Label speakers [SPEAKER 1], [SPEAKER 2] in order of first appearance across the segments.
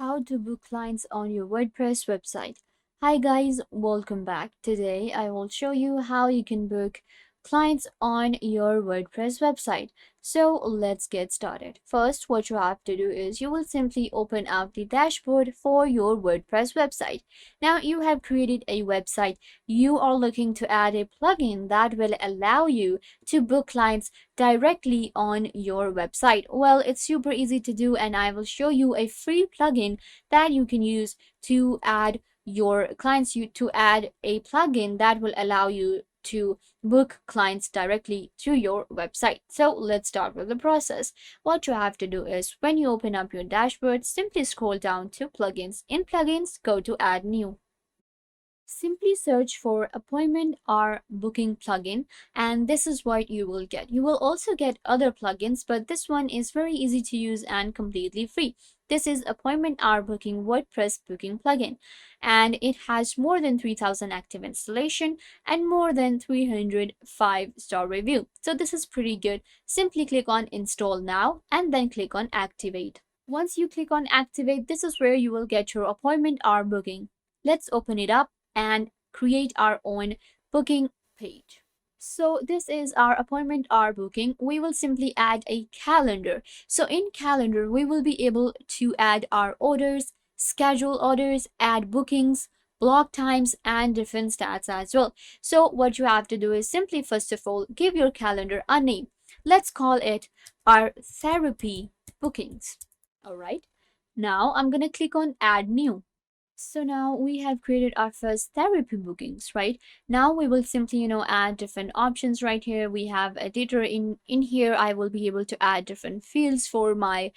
[SPEAKER 1] How to book clients on your WordPress website. Hi guys, welcome back. Today I will show you how you can book clients on your WordPress website. So let's get started. First, what you have to do is you will simply open up the dashboard for your WordPress website. Now you have created a website. You are looking to add a plugin that will allow you to book clients directly on your website. Well, it's super easy to do, and I will show you a free plugin that you can use to add your clients to add a plugin that will allow you to book clients directly to your website. So let's start with the process. What you have to do is when you open up your dashboard, simply scroll down to plugins. In plugins, go to add new. Simply search for appointment or booking plugin, and this is what you will get. You will also get other plugins, but this one is very easy to use and completely free. This is appointment hour booking WordPress booking plugin, and it has more than 3,000 active installation and more than 300 5-star review. So this is pretty good. Simply click on install now and then click on activate. Once you click on activate, this is where you will get your appointment hour booking. Let's open it up and create our own booking page. So this is our appointment hour booking. We will simply add a calendar. So in calendar, we will be able to add our orders, schedule orders, add bookings, block times, and different stats as well. So what you have to do is simply, first of all, give your calendar a name. Let's call it our therapy bookings. All right. Now I'm going to click on add new. So now we have created our first therapy bookings, right? Now we will simply, add different options right here. We have editor in here. I will be able to add different fields for my,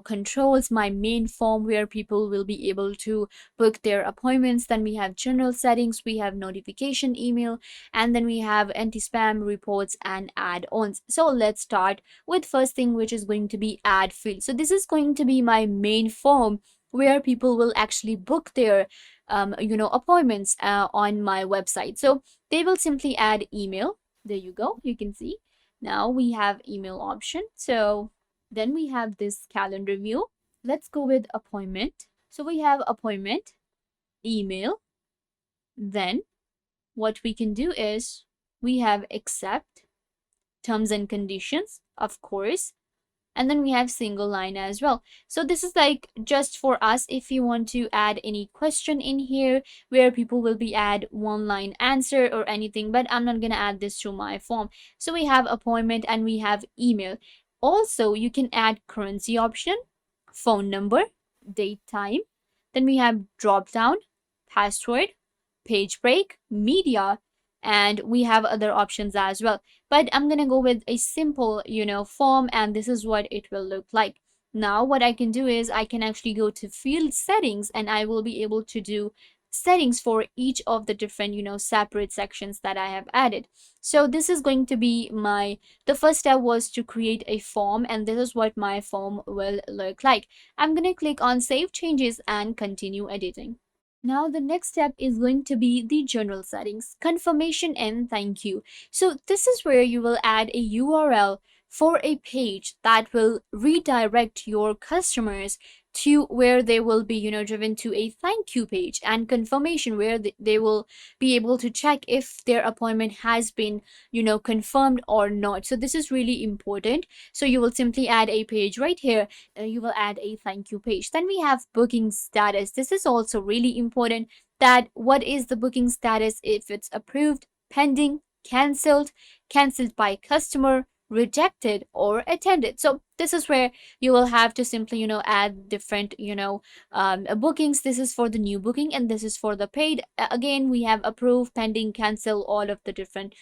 [SPEAKER 1] controls, my main form where people will be able to book their appointments. Then we have general settings. We have notification email, and then we have anti-spam reports and add-ons. So let's start with first thing, which is going to be add field. So this is going to be my main form where people will actually book their appointments on my website. So they will simply add email. There you go, you can see now we have email option. So then we have this calendar view. Let's go with appointment. So we have appointment, email. Then what we can do is we have accept, terms and conditions, of course, and then we have single line as well. So this is like just for us if you want to add any question in here where people will be add one line answer or anything, but I'm not gonna add this to my form. So we have appointment and we have email. Also you can add currency option, phone number, date, time. Then we have drop down, password, page break, media, and we have other options as well. But I'm gonna go with a simple form, and this is what it will look like. Now what I can do is I can actually go to field settings, and I will be able to do settings for each of the different separate sections that I have added. So this is going to be the first step was to create a form, and this is what my form will look like. I'm gonna click on save changes and continue editing. Now the next step is going to be the general settings, confirmation and thank you. So this is where you will add a URL for a page that will redirect your customers to where they will be driven to a thank you page, and confirmation where they will be able to check if their appointment has been confirmed or not. So this is really important. So you will simply add a page right here. You will add a thank you page. Then we have booking status. This is also really important, that what is the booking status, if it's approved, pending, cancelled, cancelled by customer, rejected, or attended. So this is where you will have to simply add different bookings. This is for the new booking, and this is for the paid. Again, we have approve, pending, cancel, all of the different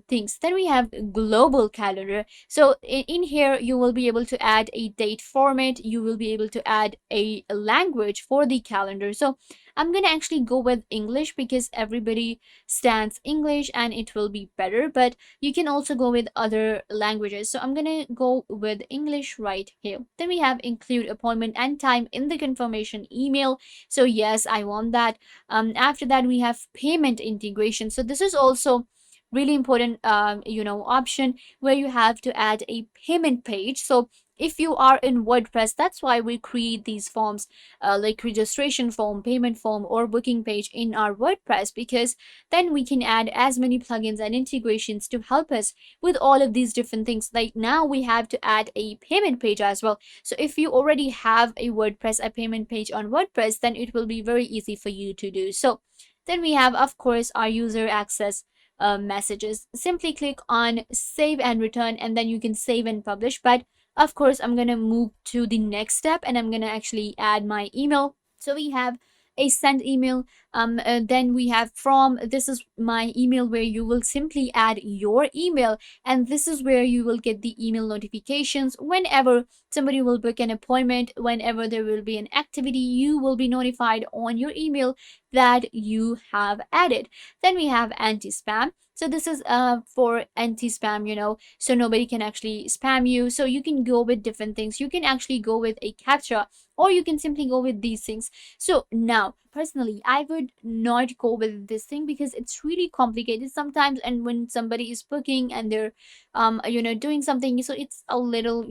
[SPEAKER 1] things. Then we have global calendar. So in here you will be able to add a date format. You will be able to add a language for the calendar. So I'm gonna actually go with English because everybody stands English and it will be better, but you can also go with other languages. So I'm gonna go with English right here. Then we have include appointment and time in the confirmation email. So yes, I want that. After that we have payment integration. So this is also really important option where you have to add a payment page. So if you are in WordPress, that's why we create these forms, like registration form, payment form, or booking page in our WordPress, because then we can add as many plugins and integrations to help us with all of these different things. Like now we have to add a payment page as well. So if you already have a WordPress, a payment page on WordPress, then it will be very easy for you to do so. Then we have, of course, our user access messages. Simply click on save and return, and then you can save and publish. But of course, I'm gonna move to the next step, and I'm gonna actually add my email. So we have a send email. Then we have from, this is my email where you will simply add your email, and this is where you will get the email notifications whenever somebody will book an appointment, whenever there will be an activity, you will be notified on your email that you have added. Then we have anti-spam. So this is for anti-spam, so nobody can actually spam you. So you can go with different things. You can actually go with a captcha, or you can simply go with these things. So now, personally, I would not go with this thing because it's really complicated sometimes. And when somebody is booking and they're doing something, so it's a little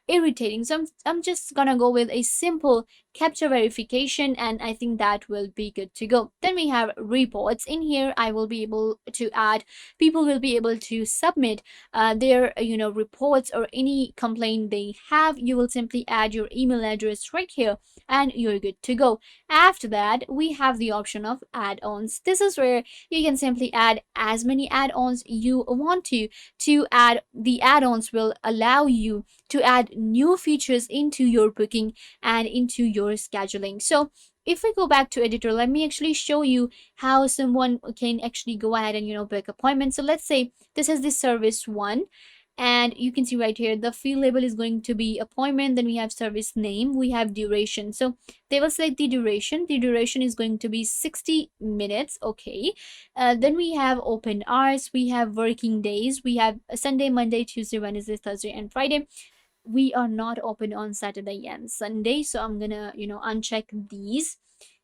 [SPEAKER 1] irritating. So I'm just gonna go with a simple capture verification, and I think that will be good to go. Then we have reports. In here I will be able to add, people will be able to submit their reports or any complaint they have. You will simply add your email address right here, and you're good to go. After that, we have the option of add-ons. This is where you can simply add as many add-ons you want to add. The add-ons will allow you to add new features into your booking and into your scheduling. So if we go back to editor, let me actually show you how someone can actually go ahead and book appointments. So let's say this is the service one, and you can see right here the field label is going to be appointment. Then we have service name, we have duration. So they will select the duration is going to be 60 minutes. Okay. Then we have open hours, we have working days, we have Sunday, Monday, Tuesday, Wednesday, Thursday, and Friday. We are not open on Saturday and Sunday, so I'm gonna uncheck these.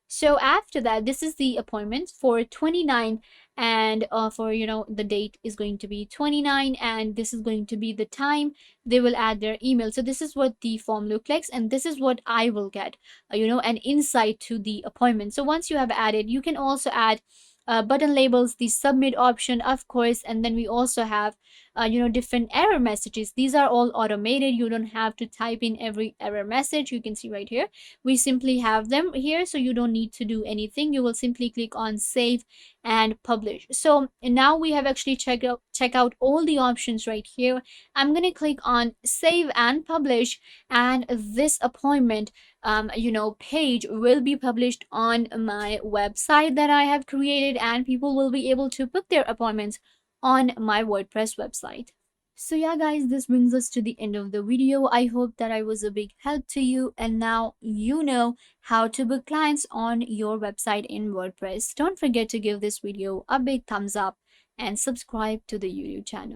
[SPEAKER 1] So after that, this is the appointment for 29, and for the date is going to be 29, and this is going to be the time they will add their email. So this is what the form looks like, and this is what I will get an insight to the appointment. So once you have added, you can also add button labels, the submit option, of course, and then we also have different error messages. These are all automated. You don't have to type in every error message. You can see right here, we simply have them here, so you don't need to do anything. You will simply click on save and publish. So now we have actually check out all the options right here. I'm going to click on save and publish, and this appointment page will be published on my website that I have created, and people will be able to book their appointments on my WordPress website. So yeah guys, this brings us to the end of the video. I hope that I was a big help to you, and now you know how to book clients on your website in WordPress. Don't forget to give this video a big thumbs up and subscribe to the YouTube channel.